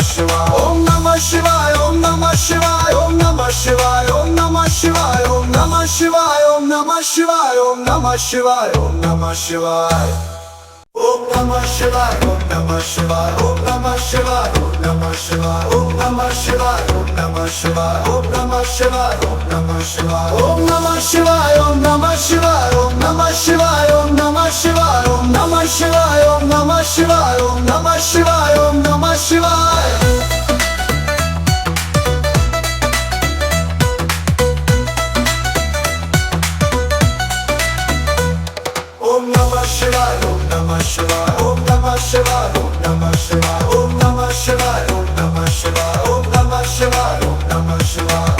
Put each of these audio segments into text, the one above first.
Shivaya, Om Namah Shivaya, Om Namah Shivaya, Om Namah Shivaya, Om Namah Shivaya, Om Namah Shivaya, Om Namah Shivaya, Om Namah Shivaya, Om Namah Shivaya. Om Namah Shivaya, Om Namah Shivaya, Om Namah Shivaya, Om Namah Shivaya, Om Namah Shivaya, Om Namah Shivaya, Om Namah Shivaya, Om Namah Shivaya, Om Namah Shivaya, Om Namah Shivaya, Om Namah Shivaya, Om Namah Shivaya, Om Namah Shivaya, Om Namah Shivaya, Om Namah Shivaya, Om Namah Shivaya. Om Namah Shivaya, Om Namah Shivaya, Om Namah Shivaya, Om Namah Shivaya, Om Namah Shivaya, Om Namah Shivaya, Om Namah Shivaya, Om Namah Shivaya.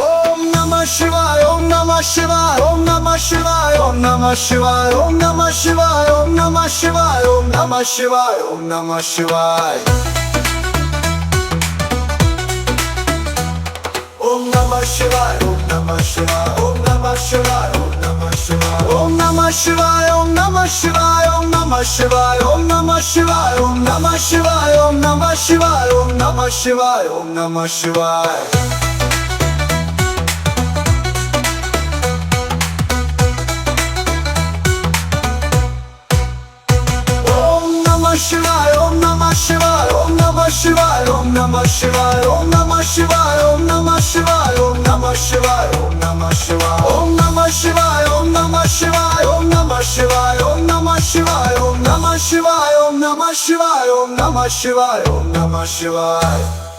Om Namah Shivaya, Om Namah Shivaya, Om Namah Shivaya, Om Namah Shivaya, Om Namah Shivaya, Om Namah Shivaya, Om Namah Shivaya, Om Namah Shivaya. Om Namah Shivaya, Om Namah Shivaya, Om Namah Shivaya, Om Namah Shivaya, Om Namah Shivaya, Om Namah Shivaya, Om Namah Shivaya, Om Namah Shivaya, Om Namah Shivaya, Om Namah Shivaya, Om Namah Shivaya, Om Namah Shivaya. Om Namah Shivaya, Om Namah Shivaya, Om Namah Shivaya, Om Namah Shivaya, Om Namah Shivaya, Om Namah Shivaya, Om Namah Shivaya, Om Namah शिवाय ओम नमः शिवाय ओम नमः शिवाय ओम नमः शिवाय ओम नमः शिवाय ओम नमः शिवाय ओम नमः शिवाय ओम नमः शिवाय ओम नमः शिवाय